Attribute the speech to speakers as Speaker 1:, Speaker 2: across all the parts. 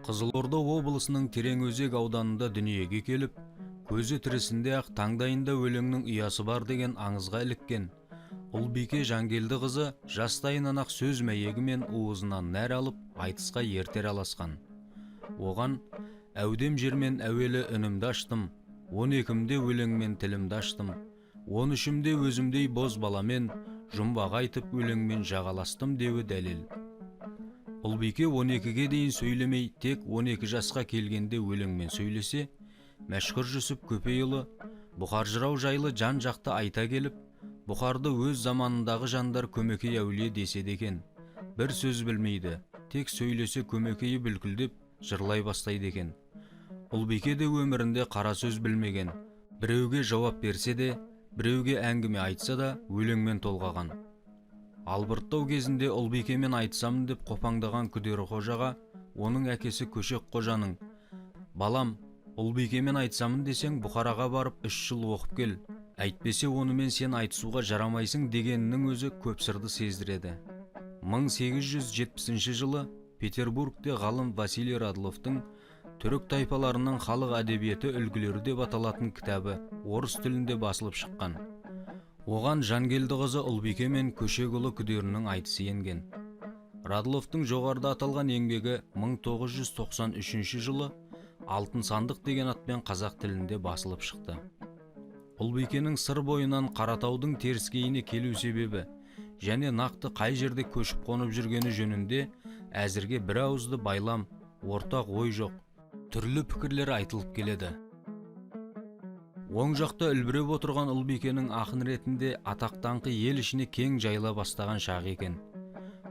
Speaker 1: Қызылорда облысының Тереңөзек ауданында дүниеге келіп, көзі тірісінде-ақ таңдайында өлеңнің ұясы бар деген аңызға іліккен Ұлбике Жангелдіқызы жастайынан-ақ сөз мәйегі мен уызынан нәр алып, айтысқа ертер аласқан. Оған әудем жермен әуелі үнімді аштым, 12-мде өлеңмен тілімді аштым, 13-мде өзімдей боз баламен жұмбақ айтып өлеңмен жағаластым деуі дәлел. Ұлбике 12-ге дейін сөйлемей, тек 12 жасқа келгенде өлеңмен сөйлесе, Мәшһүр Жүсіп Көпейұлы Бұхар жырау жайлы жан-жақты айта келіп, Бұхарды өз заманындағы жандар көмекей әулие деседі екен. Бір сөз білмейді, тек сөйлесе көмекейі бүлкілдеп жырлай бастайды екен. Ұлбике де өмірінде қара сөз білмеген, біреуге жауап берсе де, біреуге әңгіме айтса да өлеңмен толғаған. Албырттау кезінде Ұлбикемен айтсамын деп қопаңдаған Күдері қожаға оның әкесі Көшек қожаның: «Балам, Ұлбикемен айтсамын десең Бұхараға барып 3 жыл оқып кел, әйтпесе онымен сен айтысуға жарамайсың» дегенінің өзі көп сырды сездіреді. 1870 жылы Петербургте ғалым Василий Радловтың түрік тайпаларының халық әдебиеті үлгілері деп аталатын кітабы орыс тілінде басылып шыққан. Оған Жангелдіқызы Ұлбике мен Көшекұлы Күдерінің айтысы енген. Радловтың жоғарыда аталған еңбегі 1993 жылы Алтын сандық деген атпен қазақ тілінде басылып шықты. Ұлбикенің сыр бойынан Қаратаудың теріскейіне келу себебі және нақты қай жерде көшіп қонып жүргені жөнінде әзірге бір ауызды байлам, ортақ ой жоқ, түрлі пікірлер айтылып келеді. Оң жақта үлбіреп отырған Ұлбикенің ақын ретінде атақ-даңқы ел ішіне кең жайыла бастаған шағы екен.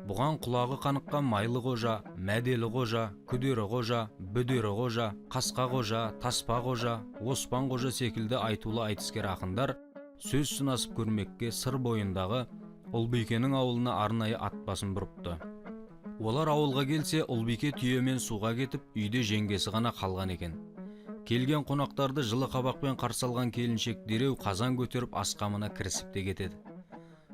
Speaker 1: Бұған құлағы қаныққан Майлы қожа, Мәделі қожа, Күдері қожа, Бүдері қожа, Қасқа қожа, Таспа қожа, Оспан қожа секілді айтулы айтыскер ақындар сөз сынасып көрмекке сыр бойындағы Ұлбикенің ауылына арнайы ат басын бұрыпты. Олар ауылға келсе, Ұлбике түйемен суға кетіп, үйде жеңгесі ғана қалған екен. Келген қонақтарды жылы қабақпен қарсы алған келіншек дереу қазан көтеріп асқамына кірісіп те кетеді.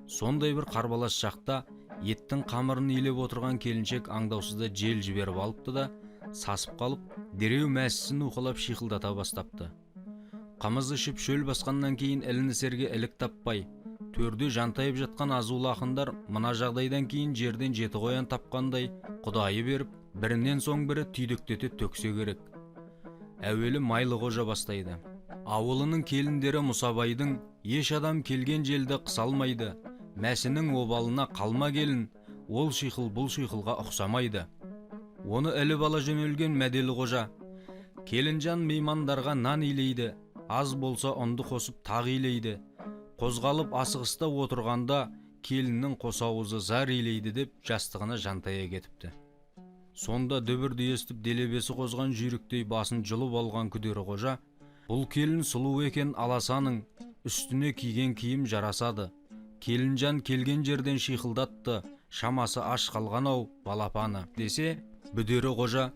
Speaker 1: Сондай бір қарбалас шақта еттің қамырын илеп отырған келіншек аңдаусызда жел жіберіп алыпты да, сасып қалып, дереу мәсісін уқалап шиқылдата бастапты. Қымыз ішіп шөл басқаннан кейін ілінісерге ілік таппай, төрде жантайып жатқан азулы ақындар мына жағдайдан кейін жерден жеті қоян тапқандай құдайы беріп, бірінен соң бірі түйдектете төксе керек. Әуелі Майлы қожа бастайды. Ауылының келіндері Мұсабайдың «Еш адам келген желді қыса алмайды, мәсінің обалына қалма келін, ол шиқыл бұл шиқылға ұқсамайды». Оны іліп ала жөнелген Мәделі қожа: «Келінжан меймандарға нан илейді, аз болса ұнды қосып тағы илейді, қозғалып асығыста отырғанда келіннің қосауызы зар илейді» деп жастығына жантая кетіпті. Сонда дүбірді естіп делебесі қозған жүйріктей басын жұлып алған Күдері қожа: «Бұл келін сұлу екен аласаның, үстіне киген киім жарасады. Келінжан келген жерден шиқылдатты, шамасы аш қалған-ау балапаны» десе, Бүдері қожа: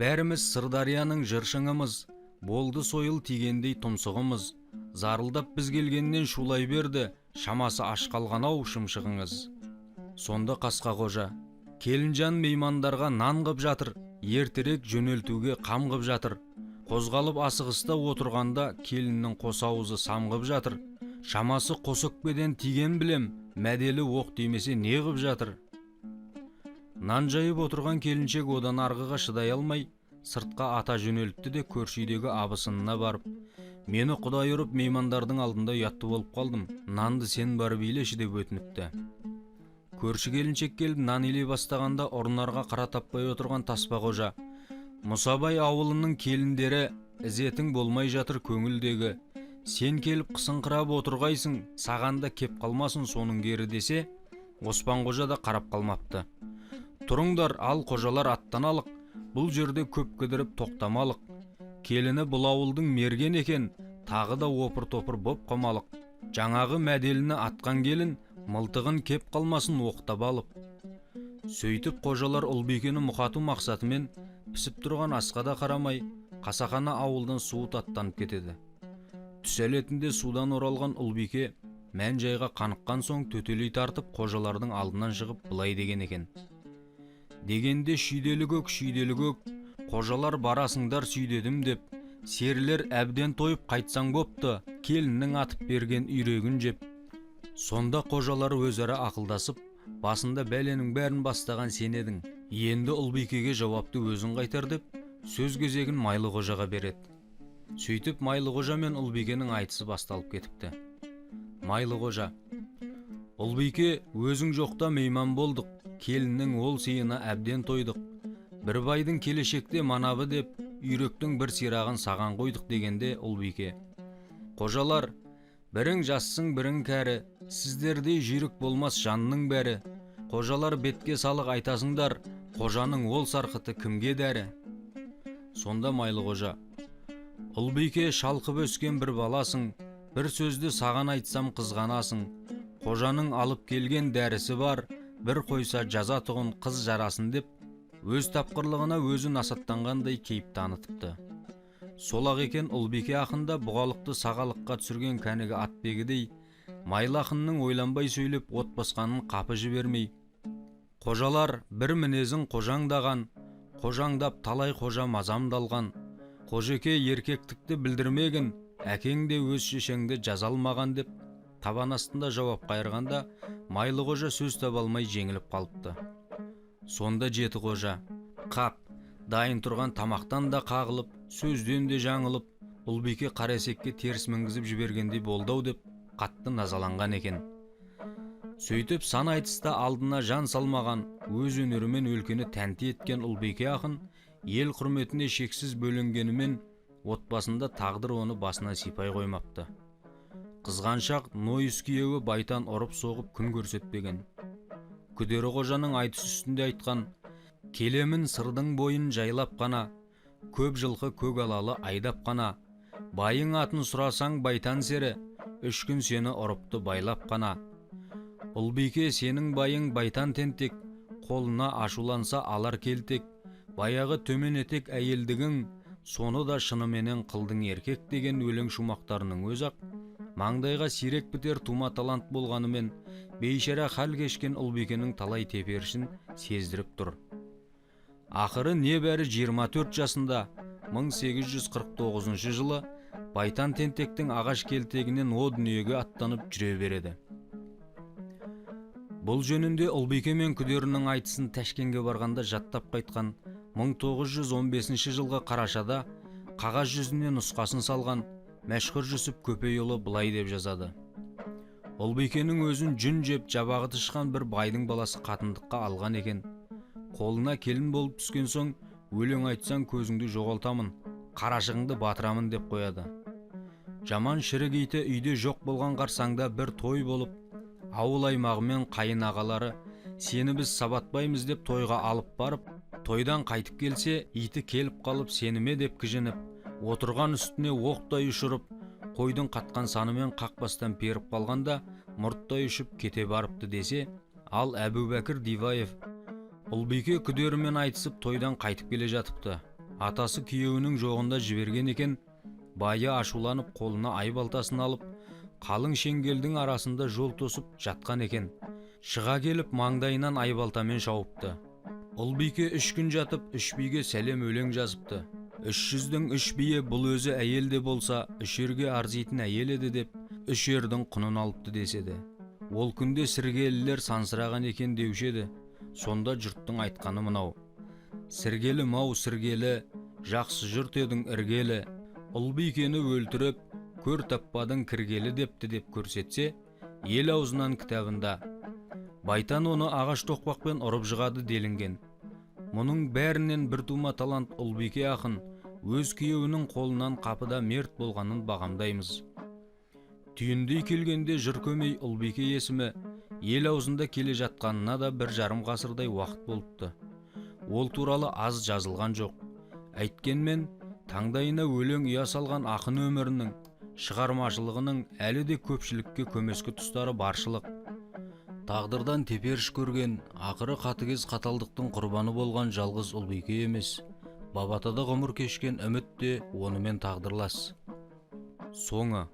Speaker 1: «Бәріміз Сырдарияның жыршыңымыз, болды сойыл тигендей тұмсығымыз, зарылдап біз келгеннен шулай берді, шамасы аш қалған-ау шымшығыңыз». Сонда Қасқа қожа: «Келінжан меймандарға нан қып жатыр, ертерек жөнелтуге қам қып жатыр, қозғалып асығыста отырғанда келіннің қосауызы сам қып жатыр, шамасы қос өкпеден тиген білем, Мәделі оқ тимесе не қып жатыр». Нан жайып отырған келіншек одан арғыға шыдай алмай сыртқа ата жөнелтті де көрші үйдегі абысынына барып: «Мені құдай ұрып меймандардың алдында ұятты болып қалдым, нанды сен барып илеші» деп өтініпті. Көрші келіншек келіп нан илей бастағанда ұрынарға қара таппай отырған Таспа қожа: «Мұсабай ауылының келіндері ізетің болмай жатыр көңілдегі, сен келіп қысыңқырап отырғайсың, сағанда кеп қалмасын соның кері» десе, Оспан қожа да қарап қалмапты. «Тұрыңдар, ал қожалар аттаналық, бұл жерде көп кідіріп тоқтамалық, келіні бұл ауылдың мерген екен, тағы да опыр-топыр боп қамалық, жаңағы Мәделіні атқан келін мылтығын кеп қалмасын оқтап алып». Сөйтіп қожалар Ұлбикені мұқату мақсатымен пісіп тұрған асқа да қарамай қасақана ауылдан суыт аттанып кетеді. Түс әлетінде судан оралған Ұлбике мән-жайға қаныққан соң төтелей тартып қожалардың алдынан шығып былай деген екен: «Дегенде шүйделі көк, қожалар барасыңдар сүйдедім деп, серілер әбден тойып қайтсаң бопты, келіннің атып берген үйрегін жеп. Сонда қожалар өзара ақылдасып, басында бәленің бәрін бастаған сен едің, енді Ұлбикеге жауапты өзің қайтар деп, сөз кезегін Майлықожаға береді. Сөйтіп Майлықожа мен Ұлбикенің айтысы басталып кетіпті. Майлықожа: Ұлбике, өзің жоқта мейман болдық, келіннің ол сыйына әбден тойдық. Бір байдың келешекте манабы деп, үйректің бір сирағын саған қойдық дегенде Ұлбике: қожалар, бірің жассың, бірің кәрі, сіздердей жүйрік болмас жанның бәрі. Қожалар бетке салық айтасыңдар, қожаның ол сарқыты кімге дәрі? Сонда Майлықожа: Ұлбике, шалқып өскен бір баласың, бір сөзді саған айтсам қызғанасың. Қожаның алып келген дәрісі бар, бір қойса жаза тұғын қыз жарасын деп, өз тапқырлығына өзі насаттанғандай кейіп танытыпты. Сол-ақ екен Ұлбике ақында бұғалықты сағалыққа түсірген кәнігі атбегідей, Майлы ақынның ойланбай сөйлеп от басқанын қапы жібермей: қожалар, бір мінезің қожаңдаған, қожаңдап талай қожа мазамдалған. Қожеке, еркектікті білдірмегін, әкең де өз шешеңді жаза алмаған деп, табан астында жауап қайырғанда, Майлықожа сөз таба алмай жеңіліп қалыпты. Сонда жеті қожа, қап, дайын тұрған тамақтан да қағылып, сөзден де жаңылып, Ұлбике қарасекке теріс мінгізіп жібергендей болдау деп, қатты назаланған екен. Сөйтіп сан айтыста алдына жан салмаған, өз өнерімен өлкені тәнті еткен Ұлбике ақын, ел құрметіне шексіз бөленгенімен, отбасында тағдыр оны басына сипай қоймапты. Қызғаншақ Нойыс күйеуі Байтан ұрып соғып күн көрсетпеген. Күдері қожаның айтыс үстінде айтқан: келемін сырдың бойын жайлап қана, көп жылқы көк алалы айдап қана. Байың атын сұрасаң Байтан сері, 3 күн сені ұрыпты байлап қана. Ұлбике, сенің байың Байтан тентек, қолына ашуланса алар келтек. Баяғы төмен етек әйелдігің, соны да шыныменен қылдың еркек деген өлең шумақтарының өзі-ақ маңдайға сирек бітер тума талант болғанымен, бейшара хал кешкен Ұлбикенің талай теперішін сездіріп тұр. Ақыры небәрі 24 жасында 1849 жылы Байтан тентектің ағаш келтегінен о дүниеге аттанып жүре береді. Бұл жөнінде Ұлбике мен күдерінің айтысын Тәшкенге барғанда жаттап қайтқан 1915 жылғы қарашада қағаз жүзіне нұсқасын салған мәшһүр Жүсіп Көпейұлы былай деп жазады: Ұлбикенің өзін жүн жеп жабағы тышқан бір байдың баласы қатындыққа алған екен. Қолына келін болып түскен соң, өлең айтсаң көзіңді жоғалтамын, қарашығыңды батырамын деп қояды. Жаман шірік иті үйде жоқ болған қарсаңда бір той болып, ауыл аймағымен қайын ағалары сені біз сабатпаймыз деп тойға алып барып, тойдан қайтып келсе, иті келіп қалып сеніме деп кіжініп, отырған үстіне оқтай ұшырып, қойдың қатқан санымен қақпастан періп қалғанда мұрттай ұшып кете барыпты десе, ал Әбубәкір Диваев: Ұлбике күдерімен айтысып тойдан қайтып келе жатыпты. Атасы күйеуінің жоғында жіберген екен. Байы ашуланып қолына ай балтасын алып, қалың шеңгелдің арасында жол тосып жатқан екен. Шыға келіп маңдайынан ай балтамен шауыпты. Ұлбике 3 күн жатып, 3 биге сәлем өлең жазыпты. 300-дің 3 бие бұл өзі әйел де болса, 3 ерге арзитын әйел еді деп, 3 ердің құнын алыпты деседі. Ол күнде сіргелілер сансыраған екен деуші еді. Сонда жұрттың айтқаны мынау: сіргелі мау сіргелі, жақсы жұрт едің іргелі. Ұлбикені өлтіріп, көр таппадың кіргелі депті деп көрсетсе, ел аузынан кітабында Байтан оны ағаш тоқпақпен ұрып жығады делінген. Мұның бәрінен бір тума талант Ұлбике ақын өз күйеуінің қолынан қапыда мерт болғанын бағамдаймыз. Түйіндей келгенде жыр көмей Ұлбике есімі ел аузында келе жатқанына да 1,5 ғасырдай уақыт болыпты. Ол туралы аз жазылған жоқ. Әйткенмен, таңдайына өлең ұя салған ақын өмірінің, шығармашылығының әлі де көпшілікке көмескі тұстары баршылық. Тағдырдан теперіш көрген, ақыры қатыгез қаталдықтың құрбаны болған жалғыз Ұлбике емес, бабатада ғұмыр кешкен үміт те онымен тағдырлас. Соңы